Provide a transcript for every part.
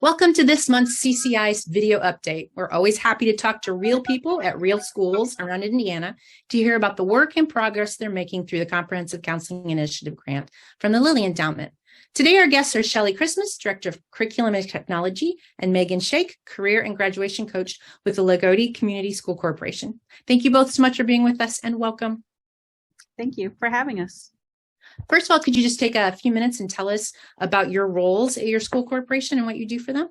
Welcome to this month's CCI's video update. We're always happy to talk to real people at real schools around Indiana to hear about the work and progress they're making through the Comprehensive Counseling Initiative grant from the Lilly Endowment. Today, our guests are Shelley Christmas, Director of Curriculum and Technology, and Megan Shake, Career and Graduation Coach with the Loogootee Community School Corporation. Thank you both so much for being with us and welcome. Thank you for having us. First of all, could you just take a few minutes and tell us about your roles at your school corporation and what you do for them?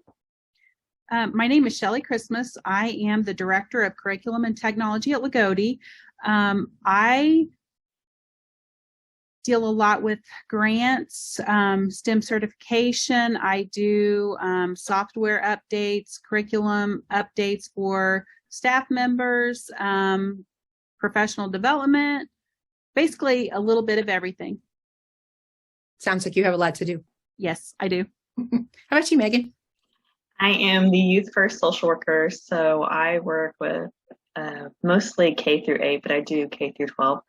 My name is Shelley Christmas. I am the Director of Curriculum and Technology at Loogootee. I deal a lot with grants, STEM certification. I do software updates, curriculum updates for staff members, professional development, basically a little bit of everything. Sounds like you have a lot to do. Yes, I do. How about you, Megan? I am the Youth First social worker, so I work with mostly K through 8, but I do K through 12.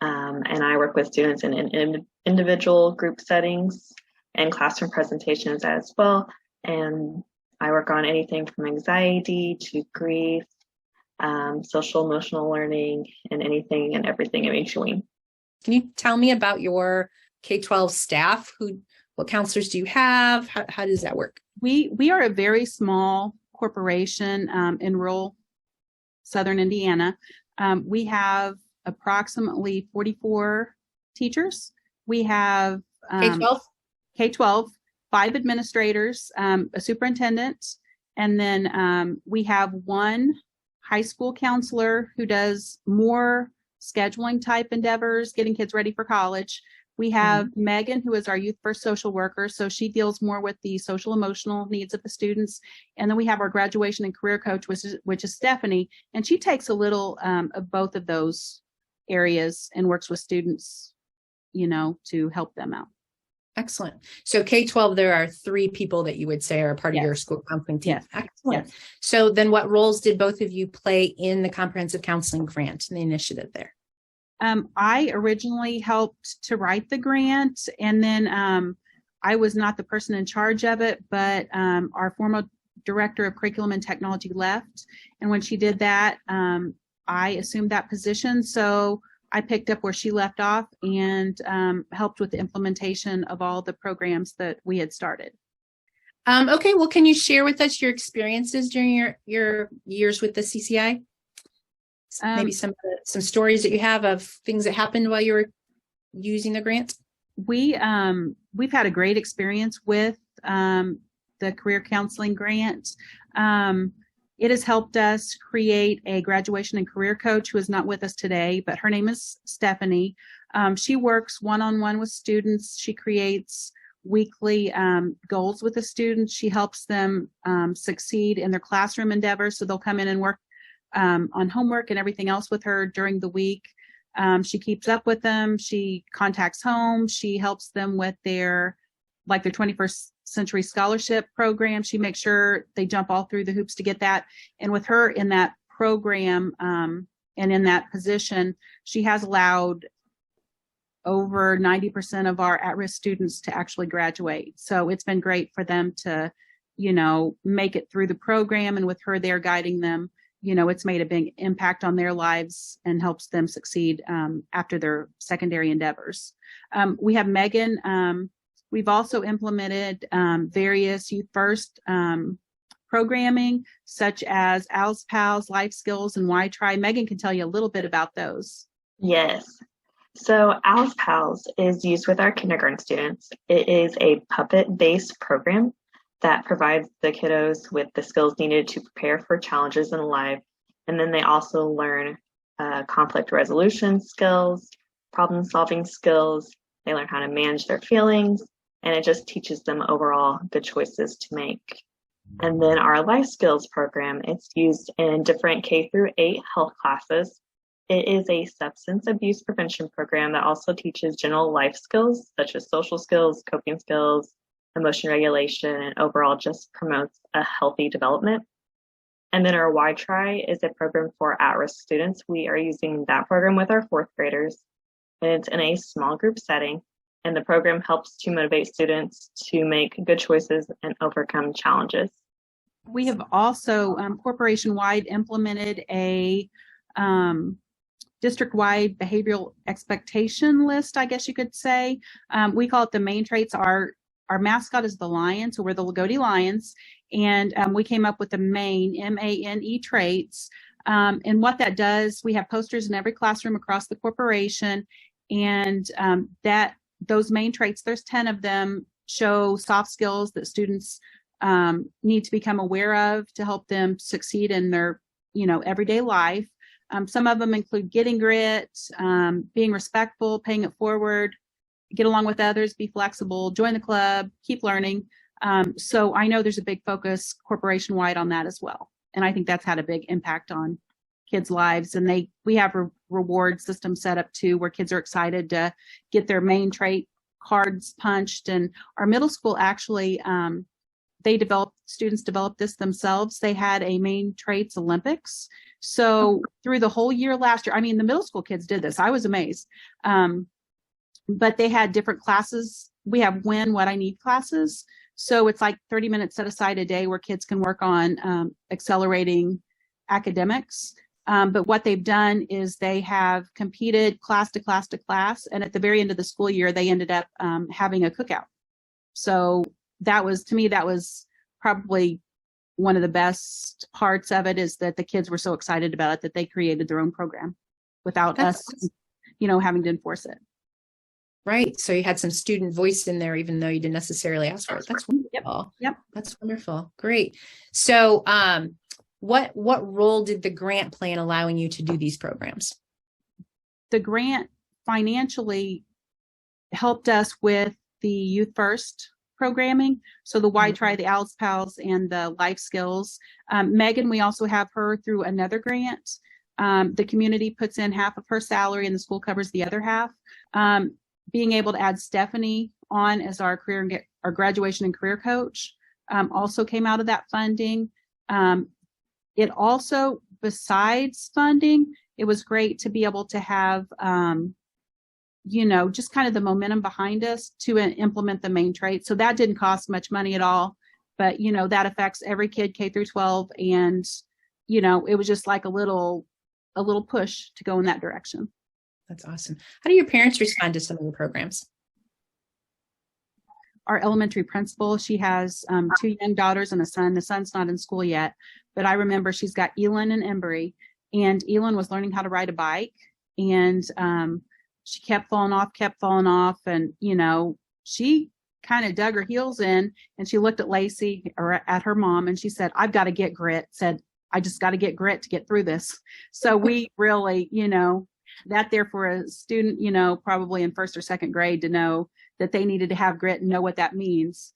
And I work with students in individual group settings and classroom presentations as well. And I work on anything from anxiety to grief, social emotional learning, and anything and everything in between. Can you tell me about your K-12 staff? What counselors do you have? How does that work? We are a very small corporation in rural southern Indiana. We have approximately 44 teachers. We have K-12, 5 administrators, a superintendent, and then we have one high school counselor who does more scheduling type endeavors, getting kids ready for college. We have Megan, who is our Youth First social worker, so she deals more with the social emotional needs of the students. And then we have our graduation and career coach, which is Stephanie, and she takes a little of both of those areas and works with students, to help them out. Excellent. So K-12, there are 3 people that you would say are part of your school counseling team. Yes. Excellent. Yes. So then what roles did both of you play in the Comprehensive Counseling Grant and the initiative there? I originally helped to write the grant, and then I was not the person in charge of it, but our former Director of Curriculum and Technology left. And when she did that, I assumed that position. So I picked up where she left off and helped with the implementation of all the programs that we had started. Okay, well, can you share with us your experiences during your years with the CCI? Maybe some stories that you have of things that happened while you were using the grant? We've had a great experience with the Career Counseling Grant. It has helped us create a graduation and career coach who is not with us today, but her name is Stephanie. She works one-on-one with students. She creates weekly goals with the students. She helps them succeed in their classroom endeavors. So they'll come in and work on homework and everything else with her during the week. She keeps up with them. She contacts home. She helps them with their 21st Century Scholarship program. She makes sure they jump all through the hoops to get that. And with her in that program and in that position, she has allowed over 90% of our at-risk students to actually graduate. So it's been great for them to, make it through the program. And with her there guiding them, it's made a big impact on their lives and helps them succeed after their secondary endeavors. We have Megan. We've also implemented various Youth First programming, such as Owls Pals, Life Skills, and Why Try. Megan can tell you a little bit about those. Yes. So Owls Pals is used with our kindergarten students. It is a puppet-based program that provides the kiddos with the skills needed to prepare for challenges in life. And then they also learn conflict resolution skills, problem-solving skills. They learn how to manage their feelings, and it just teaches them overall good choices to make. And then our life skills program, it's used in different K through 8 health classes. It is a substance abuse prevention program that also teaches general life skills, such as social skills, coping skills, emotion regulation, and overall just promotes a healthy development. And then our Why Try is a program for at-risk students. We are using that program with our 4th graders, and it's in a small group setting. and the program helps to motivate students to make good choices and overcome challenges. We have also corporation-wide implemented a district-wide behavioral expectation list, I guess you could say. We call it the main traits. Our mascot is the lion, so we're the Loogootee Lions, and we came up with the main, MANE traits. And what that does, we have posters in every classroom across the corporation, and those main traits, there's 10 of them, show soft skills that students need to become aware of to help them succeed in their, everyday life. Some of them include getting grit, being respectful, paying it forward, get along with others, be flexible, join the club, keep learning. So I know there's a big focus corporation-wide on that as well. And I think that's had a big impact on kids' lives. And we have a reward system set up too, where kids are excited to get their main trait cards punched. And our middle school actually, students developed this themselves. They had a main traits Olympics. So through the whole year last year, the middle school kids did this. I was amazed. But they had different classes. We have When, What I Need classes. So it's like 30 minutes set aside a day where kids can work on accelerating academics. But what they've done is they have competed class to class to class. And at the very end of the school year, they ended up having a cookout. So to me, that was probably one of the best parts of it, is that the kids were so excited about it that they created their own program without us, having to enforce it. Right. So you had some student voice in there, even though you didn't necessarily ask for it. That's wonderful. Yep. That's wonderful. Great. So what role did the grant play in allowing you to do these programs? The grant financially helped us with the Youth First programming. So the Why Try, the Owls Pals, and the life skills. Megan, we also have her through another grant. The community puts in half of her salary and the school covers the other half. Being able to add Stephanie on as our graduation and career coach also came out of that funding. It also, besides funding, it was great to be able to have, just kind of the momentum behind us to implement the main trait. So that didn't cost much money at all, but, that affects every kid K through 12. And, it was just like a little push to go in that direction. That's awesome. How do your parents respond to some of the programs? Our elementary principal, she has 2 young daughters and a son. The son's not in school yet, but I remember she's got Elin and Embry, and Elin was learning how to ride a bike, and she kept falling off. And, she kind of dug her heels in, and she looked at Lacey, or at her mom, and she said, I've got to get grit. I just got to get grit to get through this. So we really, that there for a student, probably in first or second grade, to know that they needed to have grit and know what that means,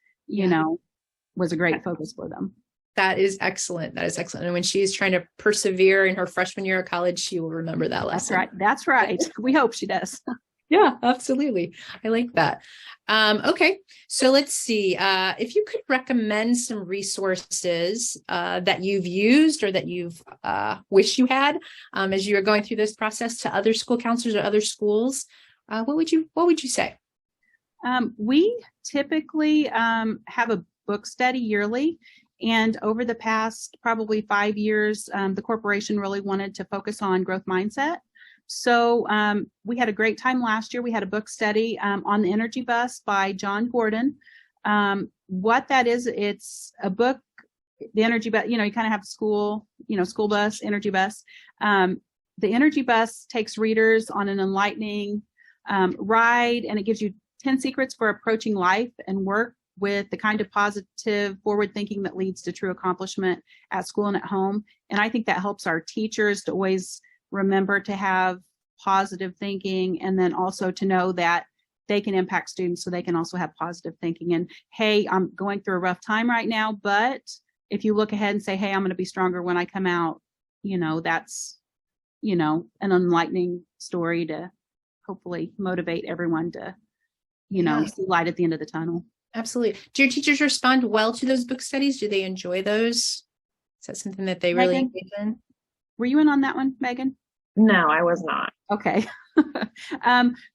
was a great focus for them. That is excellent. That is excellent. And when she's trying to persevere in her freshman year of college, she will remember that lesson. That's right. We hope she does. Yeah, absolutely. I like that. Okay. So let's see. If you could recommend some resources that you've used or that you've wish you had as you were going through this process to other school counselors or other schools, what would you say? We typically have a book study yearly. And over the past probably 5 years, the corporation really wanted to focus on growth mindset. So we had a great time last year. We had a book study on the Energy Bus by John Gordon. What that is, it's a book, the Energy Bus, you kind of have school bus, Energy Bus. The Energy Bus takes readers on an enlightening ride, and it gives you 10 secrets for approaching life and work with the kind of positive forward thinking that leads to true accomplishment at school and at home. And I think that helps our teachers to always remember to have positive thinking, and then also to know that they can impact students so they can also have positive thinking. And, hey, I'm going through a rough time right now, but if you look ahead and say, hey, I'm going to be stronger when I come out, that's, an enlightening story to hopefully motivate everyone to, see light at the end of the tunnel. Absolutely. Do your teachers respond well to those book studies? Do they enjoy those? Is that something that they really engage in? Were you in on that one, Megan? No, I was not. Okay.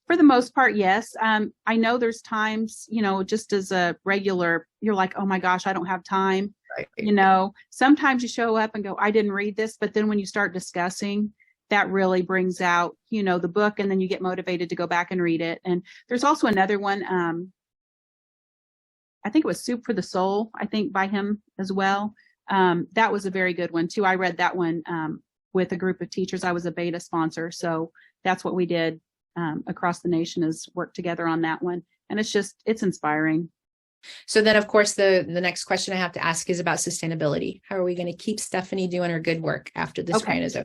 For the most part, yes. I know there's times, just as a regular, you're like, oh my gosh, I don't have time. Right. Sometimes you show up and go, I didn't read this. But then when you start discussing, that really brings out, the book, and then you get motivated to go back and read it. And there's also another one. I think it was Soup for the Soul, I think, by him as well. That was a very good one too. I read that one with a group of teachers. I was a beta sponsor. So that's what we did across the nation, is work together on that one. And it's inspiring. So then, of course, the next question I have to ask is about sustainability. How are we going to keep Stephanie doing her good work after this grant is over?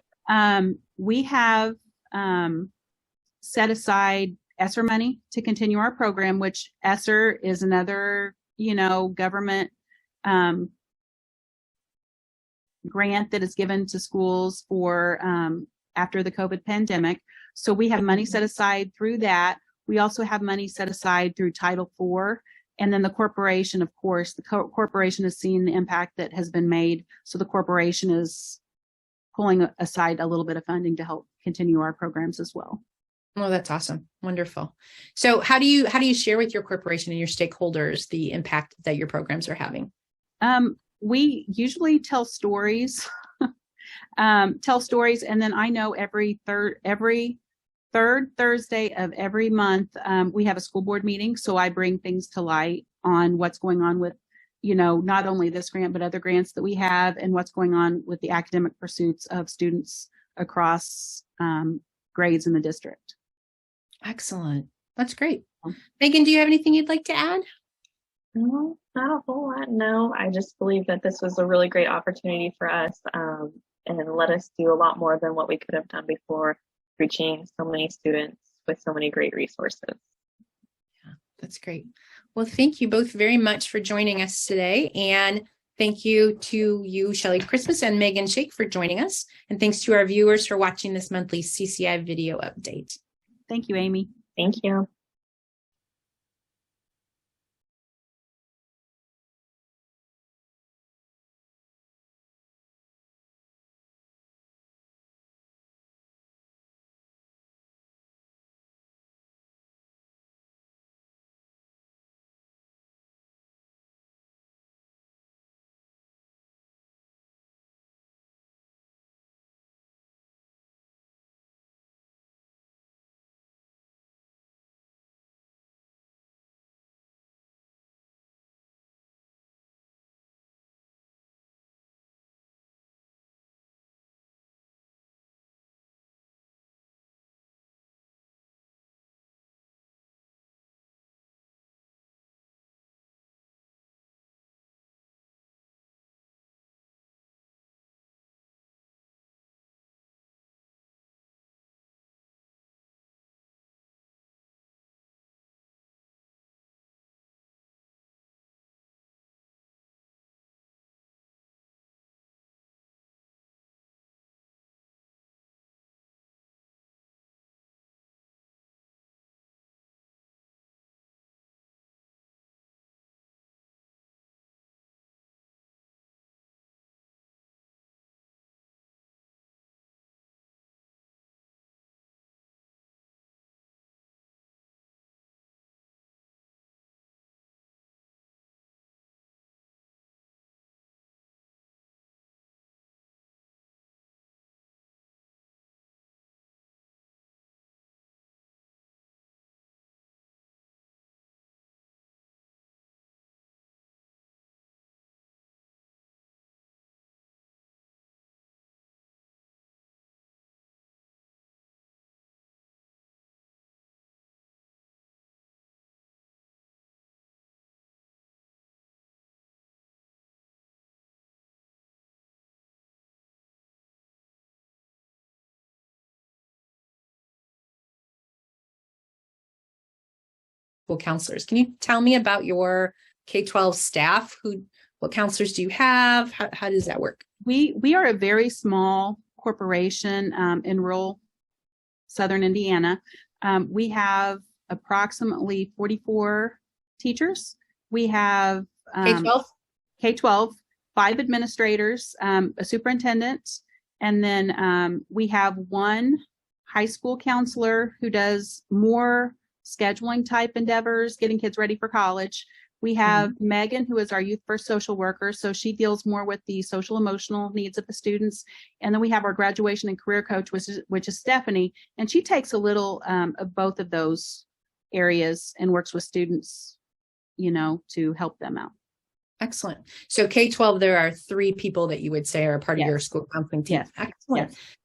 We have set aside ESSER money to continue our program, which ESSER is another, government grant that is given to schools for after the COVID pandemic. So we have money set aside through that. We also have money set aside through Title IV. And then the corporation, of course, the corporation has seen the impact that has been made. So the corporation is pulling aside a little bit of funding to help continue our programs as well. Oh, that's awesome. Wonderful. So how do you share with your corporation and your stakeholders the impact that your programs are having? We usually tell stories, and then I know every third Thursday of every month, we have a school board meeting. So I bring things to light on what's going on with, not only this grant, but other grants that we have, and what's going on with the academic pursuits of students across grades in the district. Excellent. That's great. Megan, do you have anything you'd like to add? No, not a whole lot. No, I just believe that this was a really great opportunity for us, and let us do a lot more than what we could have done before, reaching so many students with so many great resources. Yeah, that's great. Well, thank you both very much for joining us today. And thank you to you, Shelley Christmas and Megan Shake, for joining us. And thanks to our viewers for watching this monthly CCI video update. Thank you, Amy. Thank you. Counselors. Can you tell me about your K-12 staff? What counselors do you have? How does that work? We are a very small corporation in rural southern Indiana. We have approximately 44 teachers. We have K-12, 5 administrators, a superintendent, and then we have 1 high school counselor who does more scheduling type endeavors, getting kids ready for college. We have Megan, who is our youth first social worker. So she deals more with the social emotional needs of the students. And then we have our graduation and career coach, which is Stephanie. And she takes a little of both of those areas and works with students, to help them out. Excellent. So K-12, there are 3 people that you would say are part of your school counseling team. Yes. Excellent. Yes.